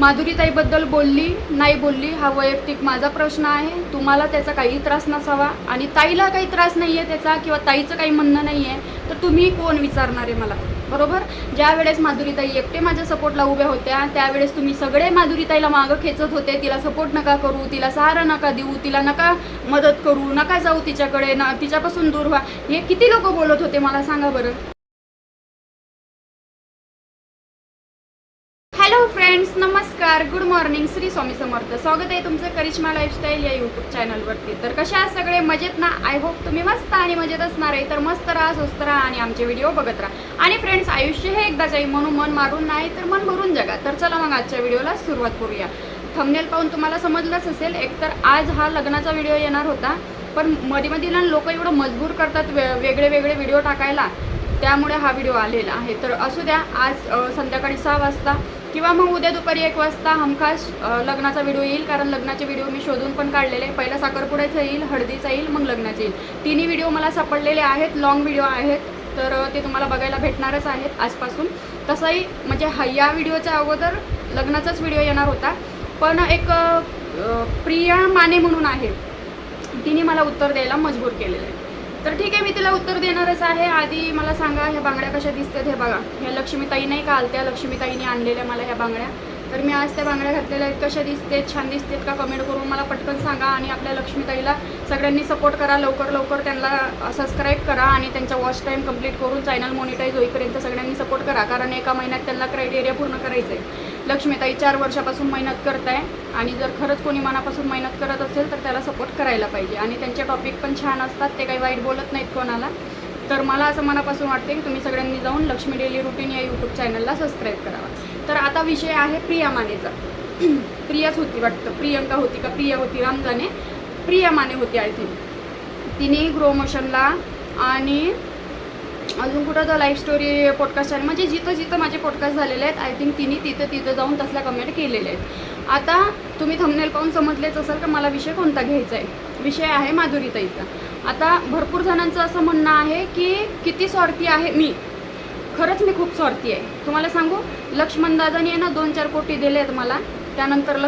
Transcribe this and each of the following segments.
माधुरीताईबद्दल बोलली नाही बोलली हा वैयक्तिक माझा प्रश्न आहे. तुम्हाला त्याचा काही त्रास नसावा आणि ताईला काही त्रास नाही आहे त्याचा किंवा ताईचं काही म्हणणं नाही आहे तर तुम्ही कोण विचारणार आहे मला, बरोबर. ज्या वेळेस माधुरीताई एकटे माझ्या सपोर्टला उभ्या होत्या त्यावेळेस तुम्ही सगळे माधुरीताईला मागं खेचत होते. तिला सपोर्ट नका करू, तिला सहारा नका देऊ, तिला नका मदत करू, नका जाऊ तिच्याकडे, ना तिच्यापासून दूर व्हा, हे किती लोक बोलत होते मला सांगा बरं. हॅलो फ्रेंड्स, नमस्कार, गुड मॉर्निंग, श्री स्वामी समर्थ. स्वागत आहे तुमचं करिश्मा लाईफस्टाईल या यूट्यूब चॅनलवरती. तर कशा आहात सगळे, मजेत ना? आय होप तुम्ही मस्त आणि मजेत असणार आहे. तर मस्त राहा, स्वस्त राहा आणि आमचे व्हिडिओ बघत राहा. आणि फ्रेंड्स, आयुष्य हे एकदाच आहे म्हणून मन मारून नाही तर मन भरून जगा. तर चला मग आजच्या व्हिडिओला सुरुवात करूया. थंबनेल पाहून तुम्हाला समजलंच असेल, एकतर आज हा लग्नाचा व्हिडिओ येणार होता पण मध्ये लोक एवढं मजबूर करतात वेगळे वेगळे व्हिडिओ टाकायला, त्यामुळे हा व्हिडिओ आलेला आहे. तर असू द्या, आज संध्याकाळी 6 वाजता किंवा मग उद्या दुपारी 1 वाजता हमखास लग्नाचा व्हिडिओ येईल. कारण लग्नाचे व्हिडिओ मी शोधून पण काढलेले. पहिला साखरपुड्याचा येईल, हळदीचा येईल, मग लग्नाचे येईल. तिन्ही व्हिडिओ मला सापडलेले आहेत, लॉंग व्हिडिओ आहेत, तर ते तुम्हाला बघायला भेटणारच आहेत आजपासून. तसंही म्हणजे या व्हिडिओच्या अगोदर लग्नाचाच व्हिडिओ येणार होता पण एक प्रिया माने म्हणून आहे, तिने मला उत्तर द्यायला मजबूर केलेलं आहे. तर ठीक आहे, मी तिला उत्तर देणारच आहे. आधी मला सांगा, ह्या बांगड्या कशा दिसतात हे बघा. ह्या लक्ष्मीताई नाही का आलत्या, लक्ष्मीताईने आणलेल्या मला ह्या बांगड्या. तर मी आज त्या बांगड्या घातलेल्या आहेत. कशा दिसतात, छान दिसतात का, कमेंट करून मला पटकन सांगा. आणि आपल्या लक्ष्मीताईला सगळ्यांनी सपोर्ट करा, लवकर त्यांना सबस्क्राईब करा आणि त्यांचा वॉच टाईम कंप्लीट करून चॅनल मॉनिटाईज होईपर्यंत सगळ्यांनी सपोर्ट करा. कारण एका महिन्यात त्यांना क्रायटेरिया पूर्ण करायचं आहे. लक्ष्मीताई 4 वर्षापासून मेहनत करत आहे आणि जर खरंच कोणी मनापासून मेहनत करत असेल तर त्याला सपोर्ट करायला पाहिजे. आणि त्यांचे टॉपिक पण छान असतात, ते काही वाईट बोलत नाहीत कोणाला. तर मला असं मनापासून वाटते की तुम्ही सगळ्यांनी जाऊन लक्ष्मी डेली रुटीन या यूट्यूब चॅनलला सबस्क्राईब करावा. तर आता विषय आहे प्रिया मानेचा. प्रियाच होती वाटतं, प्रियंका होती का प्रिया होती राम जाणे, प्रिया माने होती आय थिंक. तिने ग्रो मोशनला आणि अजून कुठं तर लाईफ स्टोरी पॉडकास्ट आहे, म्हणजे जिथं माझे पॉडकास्ट झालेले आहेत आय थिंक तिने तिथं जाऊन तसल्या कमेंट केलेल्या आहेत. आता तुम्ही थंबनेल पाहून समजलेच असेल का मला विषय कोणता घ्यायचा आहे. विषय आहे माधुरीताईचा. आता भरपूर जणांचं असं म्हणणं आहे की किती स्वार्थी आहे मी. खरंच मी खूप स्वार्थी आहे. तुम्हाला सांगू, लक्ष्मण दादानी आहे ना 2-4 कोटी दिले आहेत मला. त्यानंतर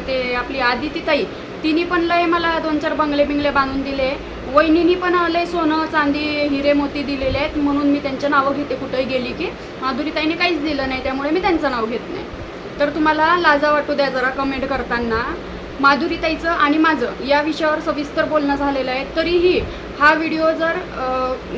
ते आपली आदितीताई, तिने पण लय मला 2-4 बंगले बांधून दिले. वहिनीनी पण लय सोनं चांदी हिरे मोती दिलेले आहेत, म्हणून मी त्यांचं नावं घेते कुठंही गेली की. माधुरीताईने काहीच दिलं नाही त्यामुळे मी त्यांचं नाव घेत नाही. तर तुम्हाला लाजा वाटू द्या जरा कमेंट करताना. माधुरीताईचं आणि माझं या विषयावर सविस्तर बोलणं झालेलं आहे. तरीही हा व्हिडिओ जर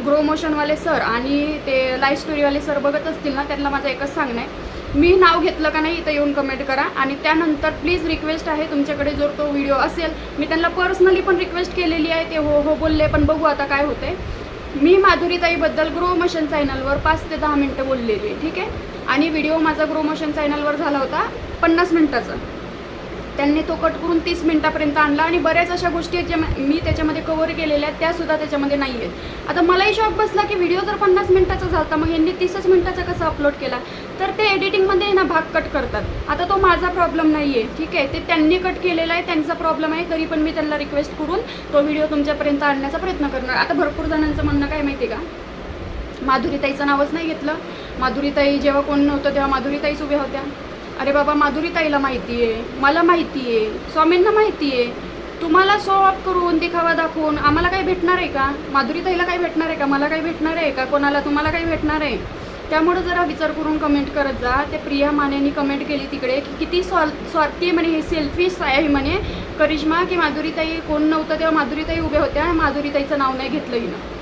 ग्रो मोशनवाले सर आणि ते लाईफ स्टोरीवाले सर बघत असतील ना, त्यांना माझं एकच सांगणं आहे, मी नाव घेतलं का नाही इथं येऊन कमेंट करा. आणि त्यानंतर प्लीज रिक्वेस्ट आहे तुमच्याकडे, जर तो व्हिडिओ असेल, मी त्यांना पर्सनली पण रिक्वेस्ट केलेली आहे, ते हो बोलले, पण बघू आता काय होते. मी माधुरीताईबद्दल ग्रो मोशन चॅनलवर 5 ते 10 मिनटं बोललेली आहे, ठीक आहे. आणि व्हिडिओ माझा ग्रो मोशन चॅनलवर झाला होता 50 मिनटाचा. त्यांनी तो कट करून 30 मिनटापर्यंत आणला आणि बऱ्याच अशा गोष्टी आहेत ज्या मी त्याच्यामध्ये कव्हर केलेल्या आहेत त्यासुद्धा त्याच्यामध्ये नाही आहेत. आता मलाही शॉक बसला की व्हिडिओ जर 50 मिनटाचा झाला मग यांनी 30 मिनटाचा कसा अपलोड केला. तर ते एडिटिंगमध्ये ना भाग कट करतात. आता तो माझा प्रॉब्लेम नाही आहे, ठीक आहे, ते त्यांनी कट केलेला आहे, त्यांचा प्रॉब्लेम आहे. तरी पण मी त्यांना रिक्वेस्ट करून तो व्हिडिओ तुमच्यापर्यंत आणण्याचा प्रयत्न करणार. आता भरपूर जणांचं म्हणणं काय माहिती आहे का, माधुरीताईचं नावच नाही घेतलं. माधुरीताई जेव्हा कोण नव्हतं तेव्हा माधुरीताईच उभ्या होत्या. अरे बाबा, माधुरीताईला माहिती आहे, मला माहिती आहे, स्वामींना माहिती आहे. तुम्हाला शो ऑफ करून दिखावा दाखवून आम्हाला काही भेटणार आहे का? माधुरीताईला काही भेटणार आहे का? मला काही भेटणार आहे का? कोणाला तुम्हाला काही भेटणार आहे? त्यामुळं जरा विचार करून कमेंट करत जा. ते प्रिया मानेनी कमेंट केली तिकडे की किती स्वार्थी म्हणे, हे सेल्फिश आहे म्हणे करिश्मा, की माधुरीताई कोण नव्हतं तेव्हा माधुरीताई उभ्या होत्या, माधुरीताईचं नाव नाही घेतलं हिनं.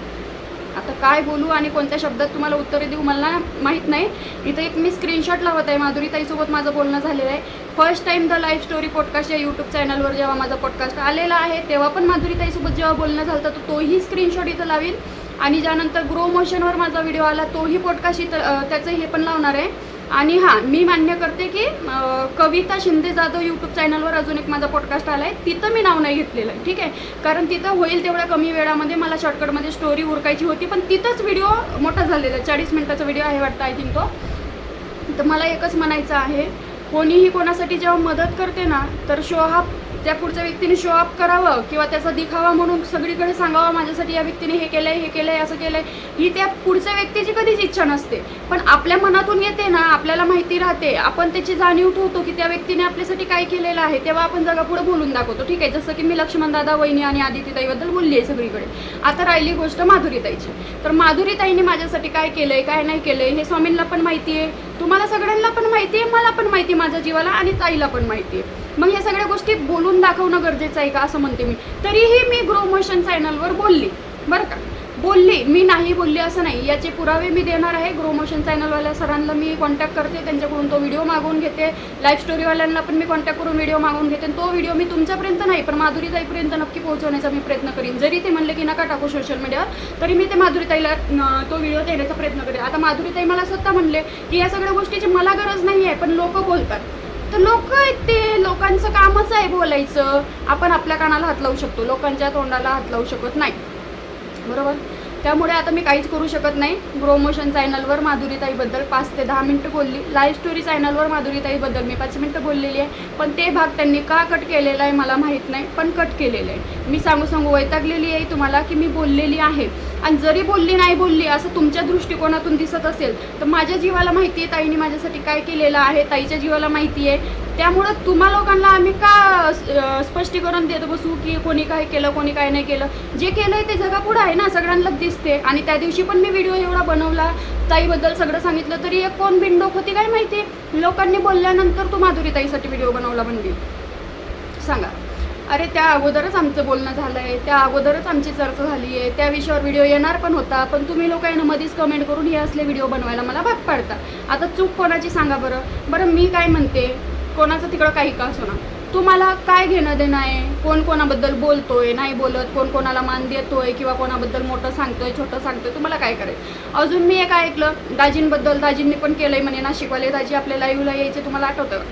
आता काय बोलू आणि कोणत्या शब्दात तुम्हाला उत्तरे देऊ मला माहीत नाही. इथं एक मी स्क्रीनशॉट लावत आहे, माधुरीताईसोबत माझं बोलणं झालेलं आहे. First time the life story podcast या यूट्यूब चॅनलवर जेव्हा माझा पॉडकास्ट आलेला आहे तेव्हा पण माधुरीताईसोबत जेव्हा बोलणं झालं तर तोही स्क्रीनशॉट इथं लावीन. आणि ज्यानंतर ग्रो मोशनवर माझा व्हिडिओ आला तोही पॉडकास्ट इथं त्याचं हे पण लावणार आहे. आणि हां, मी मान्य करते की कविता शिंदे जाधव यूट्यूब चॅनलवर अजून एक माझा पॉडकास्ट आला आहे, तिथं मी नाव नाही घेतलेलं आहे, ठीक आहे. कारण तिथं होईल तेवढ्या कमी वेळामध्ये मला शॉर्टकटमध्ये स्टोरी उरकायची होती, पण तिथंच व्हिडिओ मोठा झालेला आहे. 40 मिनिटाचा व्हिडिओ आहे वाटतं आय थिंक तो. तर मला एकच म्हणायचं आहे, कोणीही कोणासाठी जेव्हा मदत करते ना तर शो हा त्या पुढच्या व्यक्तीने शो अप करावं किंवा त्याचा दिखावा म्हणून सगळीकडे सांगावं माझ्यासाठी या व्यक्तीने हे केलंय असं केलंय, ही त्या पुढच्या व्यक्तीची कधीच इच्छा नसते. पण आपल्या मनातून येते ना, आपल्याला माहिती राहते, आपण त्याची जाणीव ठेवतो की त्या व्यक्तीने आपल्यासाठी काय केलेलं आहे, तेव्हा आपण जगापुढे बोलून दाखवतो. ठीक आहे, जसं की मी लक्ष्मण दादा, वहिनी आणि आदितीताईबद्दल बोलली आहे सगळीकडे. आता राहिली गोष्ट माधुरीताईची. तर माधुरीताईने माझ्यासाठी काय केलंय काय नाही केलंय हे स्वामींना पण माहिती आहे, तुम्हाला सगळ्यांना पण माहिती आहे, मला पण माहिती आहे, माझ्या जीवाला आणि ताईला पण माहिती आहे. मग ह्या सगळ्या गोष्टी बोलून दाखवणं गरजेचं आहे का असं म्हणते मी. तरीही मी ग्रो मोशन चॅनलवर बोलली बरं का, बोलली, मी नाही बोलली असं नाही. याचे पुरावे मी देणार आहे. ग्रो मोशन चॅनलवाल्या सरांना मी कॉन्टॅक्ट करते, त्यांच्याकडून तो व्हिडिओ मागवून घेते. लाईफ स्टोरीवाल्यांना पण मी कॉन्टॅक्ट करून व्हिडिओ मागवून घेते. तो व्हिडिओ मी तुमच्यापर्यंत नाही पण माधुरीताईपर्यंत नक्की पोहोचवण्याचा मी प्रयत्न करीन. जरी ते म्हणले की नका टाकू सोशल मीडियावर, तरी मी ते माधुरीताईला तो व्हिडिओ देण्याचा प्रयत्न करेन. आता माधुरीताई मला स्वतः म्हणले की या सगळ्या गोष्टीची मला गरज नाही आहे, पण लोक बोलतात. तर लोक आहेत, ते लोकांचं कामच आहे बोलायचं. आपण आपल्या कानाला हात लावू शकतो, लोकांच्या तोंडाला हात लावू शकत नाही, बरोबर. त्यामुळे आता मी काहीच करू शकत नाही. ग्रो मोशन चॅनलवर माधुरीताईबद्दल 5 ते 10 मिनटं बोलली. लाईव्ह स्टोरी चॅनलवर माधुरीताईबद्दल मी 5 मिनटं बोललेली आहे. पण ते भाग त्यांनी का कट केलेला आहे मला माहीत नाही, पण कट केलेलं आहे. मी सांगू वैतागलेली आहे तुम्हाला की मी बोललेली आहे. आणि जरी बोलली नाही असं तुमच्या दृष्टिकोनातून दिसत असेल तर माझ्या जीवाला माहिती आहे ताईने माझ्यासाठी काय केलेलं आहे, ताईच्या जीवाला माहिती आहे. त्यामुळं तुम्हा लोकांना आम्ही का स्पष्टीकरण देत बसू की कोणी काय केलं कोणी काय नाही केलं. जे केलं आहे ते जगापुढं आहे ना, सगळ्यांना दिसते. आणि त्या दिवशी पण मी व्हिडिओ एवढा बनवला, ताईबद्दल सगळं सांगितलं, तरी एक कोण बिनडोक होती काय माहिती. लोकांनी बोलल्यानंतर तू माधुरीताईसाठी व्हिडिओ बनवला म्हणजे सांगा. अरे त्या अगोदरच आमचं बोलणं झालं आहे, त्या अगोदरच आमची चर्चा झाली आहे, त्या विषयावर व्हिडिओ येणार पण होता, पण तुम्ही लोकांना मध्येच कमेंट करून हे असले व्हिडिओ बनवायला मला भाग पाडता. आता चूक कोणाची सांगा बरं. मी काय म्हणते, कोणाचं तिकडं काही का असो ना, तुम्हाला काय घेणं देणं आहे, कोण कोणाबद्दल बोलतोय नाही बोलत, कोण कोणाला मान देतोय किंवा कोणाबद्दल मोठं सांगतोय छोटं सांगतोय, तुम्हाला काय करायचं. अजून मी एक ऐकलं दाजींबद्दल, दाजींनी पण केलंय म्हणे, नाशिकवाले दाजी आपल्या लाईव्हला यायचे, तुम्हाला आठवतं.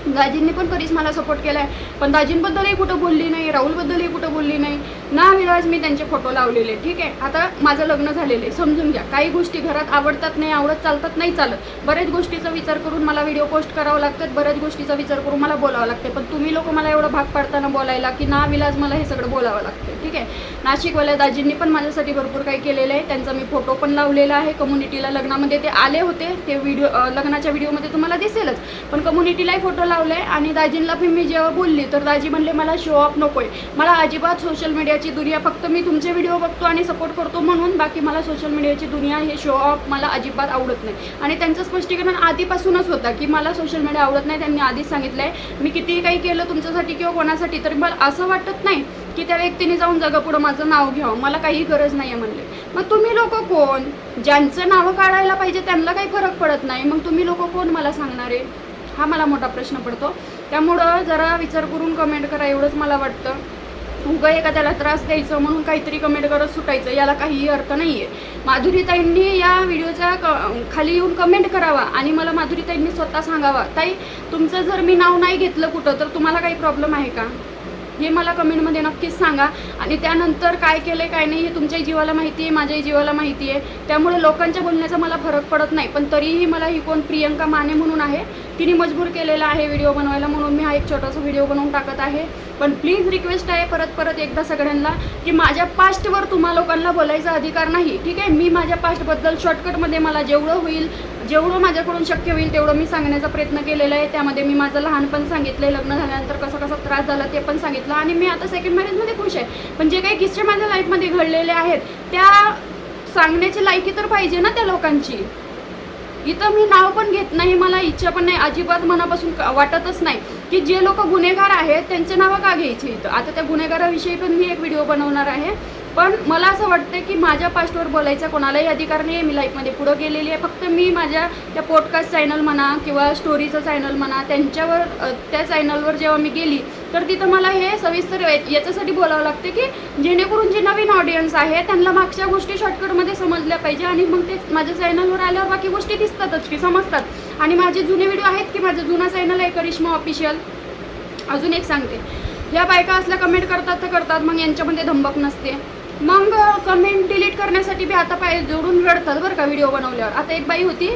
दाजींनी पण करिश्माला सपोर्ट केला आहे, पण दाजींबद्दलही कुठं बोलली नाही, राहुलबद्दलही कुठं बोलली नाही ना. विलाज मी त्यांचे फोटो लावलेले. ठीक आहे, आता माझं लग्न झालेलं आहे, समजून घ्या. काही गोष्टी घरात आवडतात नाही आवडत, चालतात नाही चालत. बऱ्याच गोष्टीचा विचार करून मला व्हिडिओ पोस्ट करावं लागतात, बऱ्याच गोष्टीचा विचार करून मला बोलावं लागते. पण तुम्ही लोक मला एवढं भाग पाडताना बोलायला की ना विलाज मला हे सगळं बोलावं लागतं. ठीक आहे, नाशिकवाल्या दाजींनी पण माझ्यासाठी भरपूर काही केलेलं आहे, त्यांचा मी फोटो पण लावलेला आहे कम्युनिटीला. लग्नामध्ये ते आले होते, ते व्हिडिओ लग्नाच्या व्हिडिओमध्ये तुम्हाला दिसेलच, पण कम्युनिटीलाही फोटो लावले. आणि दाजींना पण मी जेव्हा बोलली तर दाजी म्हणले मला शो ऑफ नकोय, मला अजिबात सोशल मीडियाची दुनिया, फक्त मी तुमचे व्हिडिओ बघतो आणि सपोर्ट करतो म्हणून, बाकी मला सोशल मीडियाची दुनिया हे शो ऑफ मला अजिबात आवडत नाही. आणि त्यांचं स्पष्टीकरण आधीपासूनच होता की मला सोशल मीडिया आवडत नाही. त्यांनी आधीच सांगितलं आहे, मी कितीही काही केलं तुमच्यासाठी किंवा कोणासाठी तरी मला असं वाटत नाही की त्या व्यक्तीने जाऊन जगापुढं माझं नाव घ्यावं, मला काही गरज नाही आहे म्हणले. मग तुम्ही लोक कोण, ज्यांचं नावं काढायला पाहिजे त्यांना काही फरक पडत नाही, मग तुम्ही लोक कोण मला सांगणारे, हा मला मोठा प्रश्न पडतो. त्यामुळं जरा विचार करून कमेंट करा, एवढंच मला वाटतं. उगा एखाद्याला त्रास द्यायचं म्हणून काहीतरी कमेंट करत सुटायचं, याला काहीही अर्थ नाही आहे. माधुरीताईंनी या व्हिडिओच्या खाली येऊन कमेंट करावा आणि मला माधुरीताईंनी स्वतः सांगावा, ताई तुमचं जर मी नाव नाही घेतलं कुठं तर तुम्हाला काही प्रॉब्लेम आहे का, हे मला कमेंटमध्ये नक्कीच सांगा. आणि त्यानंतर काय केलं काय नाही हे तुमच्याही जीवाला माहिती आहे, माझ्याही जीवाला माहिती आहे. त्यामुळे लोकांच्या बोलण्याचा मला फरक पडत नाही. पण तरीही मला ही कोण प्रियंका माने म्हणून आहे, तिने मजबूर केलेला आहे व्हिडिओ बनवायला, म्हणून मी हा एक छोटासा व्हिडिओ बनवून टाकत आहे. पण प्लीज रिक्वेस्ट आहे परत एकदा सगळ्यांना की माझ्या पास्टवर तुम्हा लोकांना बोलायचा अधिकार नाही. ठीक आहे, मी माझ्या पास्टबद्दल शॉर्टकटमध्ये मला जेवढं होईल, जेवढं माझ्याकडून शक्य होईल तेवढं मी सांगण्याचा प्रयत्न केलेला आहे. त्यामध्ये मी माझं लहानपण सांगितलं, लग्न झाल्यानंतर कसा त्रास झाला ते पण सांगितलं, आणि मी आता सेकंड मॅरेजमध्ये खुश आहे. पण जे काही किस्से माझ्या लाईफमध्ये घडलेले आहेत त्या सांगण्याची लायकी तर पाहिजे ना त्या लोकांची. इथं मी नाव पण घेत नाही, मला इच्छा पण नाही, अजिबात मनापासून वाटतच नाही की जे लोक गुन्हेगार आहेत त्यांचे नावं का घ्यायची इथं. आता त्या गुन्हेगाराविषयी पण मी एक व्हिडिओ बनवणार आहे. पण मला असं वाटतं की माझ्या पास्टवर बोलायचा कोणालाही अधिकार नाही आहे. मी लाईफमध्ये पुढं गेलेली आहे. फक्त मी माझ्या त्या पॉडकास्ट चॅनल म्हणा किंवा स्टोरीचं चॅनल म्हणा त्यांच्यावर, त्या चॅनलवर जेव्हा मी गेली तर तिथं मला हे सविस्तर याच्यासाठी बोलावं लागते की जेणेकरून जे नवीन ऑडियन्स आहे त्यांना मागच्या गोष्टी शॉर्टकटमध्ये समजल्या पाहिजे. आणि मग ते माझ्या चॅनलवर आल्यावर बाकी गोष्टी दिसतातच की समजतात. आणि माझे जुने व्हिडिओ आहेत की माझा जुना चॅनल आहे करिश्मा ऑफिशियल. अजून एक सांगते, ह्या बायका असल्या कमेंट करतात तर करतात, मग यांच्यामध्ये धमक नसते. मग कमेंट डिलीट करण्यासाठी बी आता पाय जोडून रडतात बरं का व्हिडिओ बनवल्यावर. आता एक बाई होती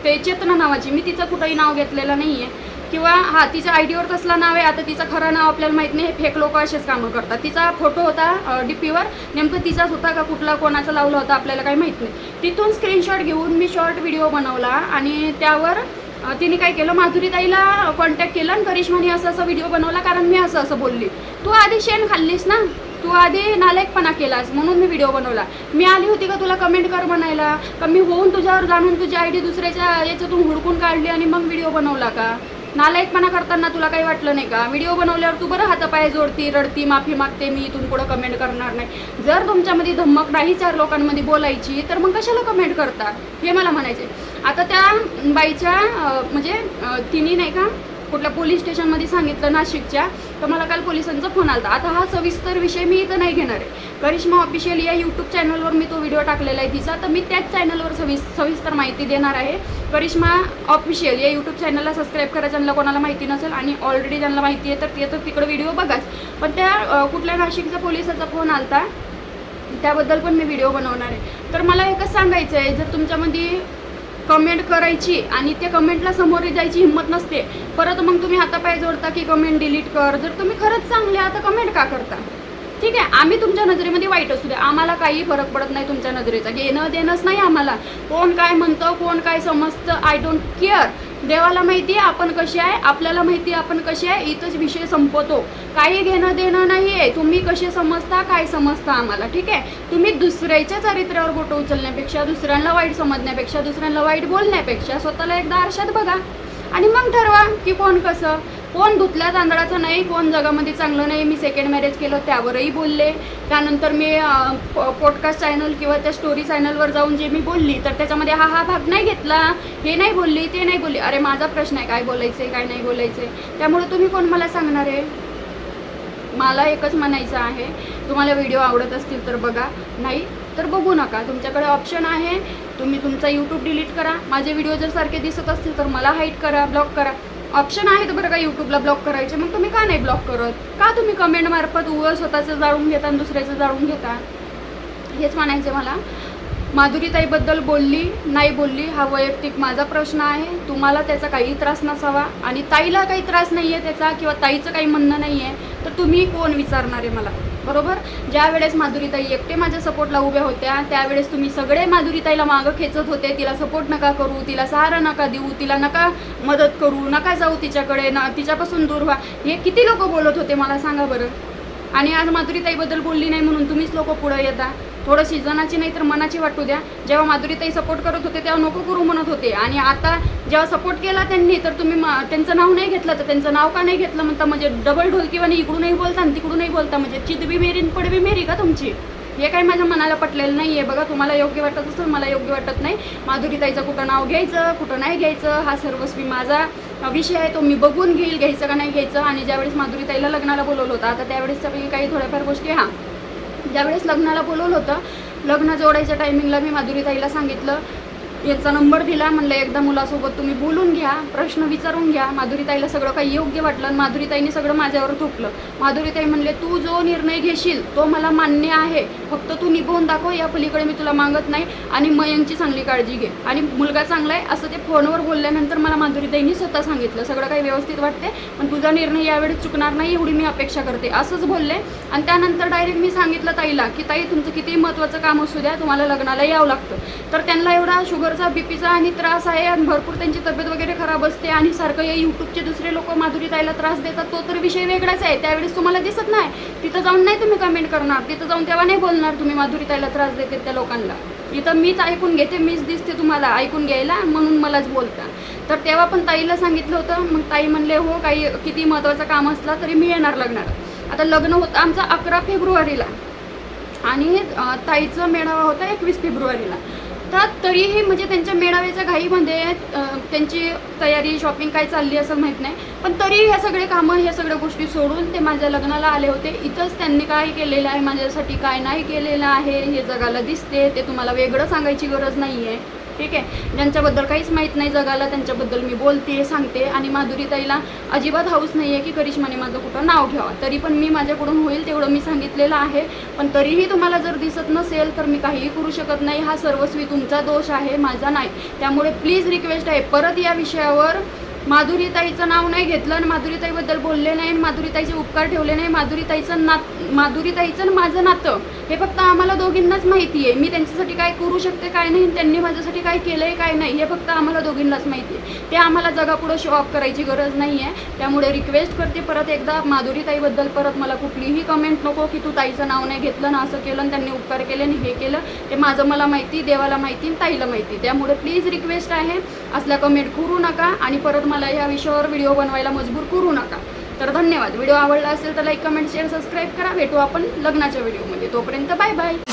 ते चेतना नावाची, मी तिचं कुठंही नाव घेतलेलं नाही आहे. किंवा तिच्या आयडीवर तसला नाव आहे, आता तिचं खरं नाव आपल्याला माहीत नाही, हे फेक लोक असेच कामं करतात. तिचा फोटो होता डीपीवर, नेमकं तिचाच होता का कुठला कोणाचा लावला होता आपल्याला काही माहीत नाही. तिथून स्क्रीनशॉट घेऊन मी शॉर्ट व्हिडिओ बनवला आणि त्यावर तिने काय केलं, माधुरीताईला कॉन्टॅक्ट केला आणि करिश्माने असं व्हिडिओ बनवला कारण मी असं बोलली. तू आधी शेण खाल्लीस ना, तू आधी नालायकपणा केलास म्हणून मी व्हिडिओ बनवला. मी आली होती का तुला कमेंट कर म्हणायला, का मी होऊन तुझ्यावर जाणून तुझी आयडी दुसऱ्याच्या याच्यातून हुडकून काढली आणि मग व्हिडिओ बनवला का? नालायकपणा करताना तुला काही वाटलं नाही का? व्हिडिओ बनवल्यावर तू बरं हातापाय जोडती, रडती, माफी मागते, मी इथून पुढं कमेंट करणार नाही. जर तुमच्यामध्ये धमक नाही 4 लोकांमध्ये बोलायची तर मग कशाला कमेंट करता, हे मला म्हणायचे. आता त्या बाईच्या म्हणजे तिने नाही का कुठल्या पोलीस स्टेशनमध्ये सांगितलं नाशिकच्या, तर मला काल पोलिसांचा फोन आला. आता हा सविस्तर विषय मी इथं नाही घेणार आहे. करिश्मा ऑफिशियल या यूट्यूब चॅनलवर मी तो व्हिडिओ टाकलेला आहे तिचा, तर मी त्याच चॅनलवर सविस्तर माहिती देणार आहे. करिश्मा ऑफिशियल या यूट्यूब चॅनलला सबस्क्राईब करा ज्यांना कोणाला माहिती नसेल, आणि ऑलरेडी ज्यांना माहिती आहे तर ते तर तिकडे व्हिडिओ बघाच. पण त्या कुठल्या नाशिकच्या पोलिसाचा फोन आलता, त्याबद्दल पण मी व्हिडिओ बनवणार आहे. तर मला एकच सांगायचं आहे, जर तुमच्यामध्ये कमेंट करायची आणि त्या कमेंटला समोर जायची हिंमत नसते, परत मग तुम्ही हातापाय जोडता की कमेंट डिलीट कर. जर तुम्ही खरंच चांगले आता कमेंट का करता? ठीक आहे, आम्ही तुमच्या नजरेमध्ये वाईट असू द्या, आम्हाला काही फरक पडत नाही तुमच्या नजरेचा, घेणं देणंच नाही आम्हाला. कोण काय म्हणतं, कोण काय समजतं, आय डोंट केअर. देवाला माहिती आहे आपण कशी आहे, आपल्याला माहिती आहे आपण कशी आहे, इथंच विषय संपवतो. काही घेणं देणं नाही आहे तुम्ही कसे समजता, काय समजता आम्हाला. ठीक आहे, तुम्ही दुसऱ्याच्या चारित्र्यावर बोटं उचलण्यापेक्षा, दुसऱ्यांना वाईट समजण्यापेक्षा, दुसऱ्यांना वाईट बोलण्यापेक्षा स्वतःला एकदा आरशात बघा आणि मग ठरवा की कोण कसं. कोण धुतल्या तांदळाचं नाही, कोण जगामध्ये चांगलं नाही. मी सेकंड मॅरेज केलं त्यावरही बोलले. त्यानंतर मी पॉडकास्ट चॅनल किंवा त्या स्टोरी चॅनलवर जाऊन जे मी बोलली तर त्याच्यामध्ये हा भाग नाही घेतला, हे नाही बोलली, ते नाही बोलली. अरे माझा प्रश्न आहे काय बोलायचं आहे काय नाही बोलायचं आहे, त्यामुळे तुम्ही कोण मला सांगणार आहे? मला एकच म्हणायचं आहे, तुम्हाला व्हिडिओ आवडत असतील तर बघा, नाही तर बघू नका. तुमच्याकडे ऑप्शन आहे, तुम्ही तुमचा यूट्यूब डिलीट करा. माझे व्हिडिओ जर सारखे दिसत असतील तर मला हाईड करा, ब्लॉक करा. ऑप्शन आहे तर बरं का यूट्यूबला ब्लॉक करायचे, मग तुम्ही का नाही ब्लॉक करत? का तुम्ही कमेंट मार्फत स्वतःचं जाळून घेता आणि दुसऱ्याचं जाळून घेता? हेच म्हणायचं मला. माधुरीताईबद्दल बोलली नाही बोलली हा वैयक्तिक माझा प्रश्न आहे. तुम्हाला त्याचा काही त्रास नसावा आणि ताईला काही त्रास नाही आहे त्याचा, किंवा ताईचं काही म्हणणं नाही आहे, तर तुम्ही कोण विचारणार आहे मला, बरोबर? ज्या वेळेस माधुरीताई एकटे माझ्या सपोर्टला उभ्या होत्या त्यावेळेस तुम्ही सगळे माधुरीताईला मागं खेचत होते. तिला सपोर्ट नका करू, तिला सहारा नका देऊ, तिला नका मदत करू, नका जाऊ तिच्याकडे, ना तिच्यापासून दूर व्हा, हे किती लोक बोलत होते मला सांगा बरं. आणि आज माधुरीताईबद्दल बोलली नाही म्हणून तुम्हीच लोक पुढे येता. थोडंशी जनाची नाही तर मनाची वाटू द्या. जेव्हा माधुरीताई सपोर्ट करत होते तेव्हा नको करू म्हणत होते, आणि आता जेव्हा सपोर्ट केला त्यांनी तर तुम्ही त्यांचं नाव नाही घेतलं. तर त्यांचं नाव का नाही घेतलं म्हणता, म्हणजे डबल ढोलकीवानी इकडूनही बोलता आणि तिकडूनही बोलता, म्हणजे चिदबी मेरी पडवी मेरी का तुमची? हे काही माझ्या मनाला पटलेलं नाही आहे. बघा, तुम्हाला योग्य वाटत असेल, मला योग्य वाटत नाही. माधुरीताईचं कुठं नाव घ्यायचं कुठं नाही घ्यायचं हा सर्वस्वी माझा विषय आहे, तो मी बघून घेईल घ्यायचं का नाही घ्यायचं. आणि ज्यावेळेस माधुरीताईला लग्नाला बोलवलं होतं, आता त्यावेळेसच्या काही थोड्याफार गोष्टी ज्यावेळेस लग्नाला बोलवलं होतं, लग्न जोडायच्या टायमिंगला मी माधुरीताईला सांगितलं, याचा नंबर दिला, म्हणलं एकदा मुलासोबत तुम्ही बोलून घ्या, प्रश्न विचारून घ्या. माधुरीताईला सगळं काही योग्य वाटलं आणि माधुरीताईने सगळं माझ्यावर थोपलं. माधुरीताई म्हणले तू जो निर्णय घेशील तो मला मान्य आहे, फक्त तू निभवून दाखव, या पलीकडे मी तुला मागत नाही, आणि मयंकची चांगली काळजी घे आणि मुलगा चांगला आहे असं ते फोनवर बोलल्यानंतर मला माधुरीताईंनी स्वतः सांगितलं. सगळं काही व्यवस्थित वाटते पण तुझा निर्णय यावेळेस चुकणार नाही एवढी मी अपेक्षा करते असंच बोलले. आणि त्यानंतर डायरेक्ट मी सांगितलं ताईला की ताई तुमचं कितीही महत्त्वाचं काम असू द्या, तुम्हाला लग्नाला यावं लागतं. तर त्यांना एवढा शुगरचा बीपीचा आणि त्रास आहे आणि भरपूर त्यांची तब्येत वगैरे खराब असते आणि सारखं या यूट्यूबचे दुसरे लोक माधुरीताईला त्रास देतात, तो तर विषय वेगळाच आहे. त्यावेळेस तुम्हाला दिसत नाही, तिथं जाऊन नाही तुम्ही कमेंट करणार, तिथं जाऊन तेव्हा नाही बोलणार तुम्ही माधुरीताईला त्रास देते त्या लोकांना. इथं मीच ऐकून घेते, मीच दिसते तुम्हाला ऐकून घ्यायला, म्हणून मलाच बोलता. तर तेव्हा पण ताईला सांगितलं होतं, मग ताई म्हणले हो काही किती महत्त्वाचं काम असला तरी मी येणार लग्नाला. आता लग्न होतं आमचं 11 फेब्रुवारीला आणि ताईचं मेळावा होता 21 फेब्रुवारीला. तर तरीही म्हणजे त्यांच्या मेळाव्याच्या घाईमध्ये त्यांची तयारी शॉपिंग काय चालली असं माहीत नाही, पण तरी ह्या सगळे कामं ह्या सगळ्या गोष्टी सोडून ते माझ्या लग्नाला आले होते. इथंच त्यांनी काय केलेलं आहे माझ्यासाठी काय नाही केलेलं आहे हे जगाला दिसते, ते तुम्हाला वेगळं सांगायची गरज नाही आहे. ठीक आहे, ज्यांच्याबद्दल काहीच माहीत नाही जगाला त्यांच्याबद्दल मी बोलते सांगते. आणि माधुरीताईला अजिबात हाऊस नाही आहे की करिश्माने माझं कुठं नाव घ्यावं, तरी पण मी माझ्याकडून होईल तेवढं मी सांगितलेलं आहे. पण तरीही तुम्हाला जर दिसत नसेल तर मी काहीही करू शकत नाही, हा सर्वस्वी तुमचा दोष आहे माझा नाही. त्यामुळे प्लीज रिक्वेस्ट आहे, परत या विषयावर माधुरीताईचं नाव नाही घेतलं आणि माधुरीताईबद्दल बोलले नाही आणि माधुरीताईचे उपकार ठेवले नाही. माधुरीताईचं आणि माझं नातं हे फक्त आम्हाला दोघींनाच माहिती आहे. मी त्यांच्यासाठी काय करू शकते काय नाही, त्यांनी माझ्यासाठी काय केलं आहे काय नाही हे फक्त आम्हाला दोघींनाच माहिती आहे. ते आम्हाला जगापुढं शो ऑफ करायची गरज नाही आहे. त्यामुळे रिक्वेस्ट करते परत एकदा, माधुरीताईबद्दल परत मला कुठलीही कमेंट नको की तू ताईचं नाव नाही घेतलं ना, असं केलं आणि त्यांनी उपकार केले आणि हे केलं. ते माझं मला माहिती, देवाला माहिती, ताईला माहिती. त्यामुळे प्लीज रिक्वेस्ट आहे, असल्या कमेंट करू नका आणि परत मला या विषयावर व्हिडिओ बनवायला मजबूर करू नका. तर धन्यवाद. व्हिडिओ आवडला असेल तर लाईक, कमेंट, शेअर, सबस्क्राईब करा. भेटू आपण लग्नाच्या व्हिडिओमध्ये. तोपर्यंत बाय बाय.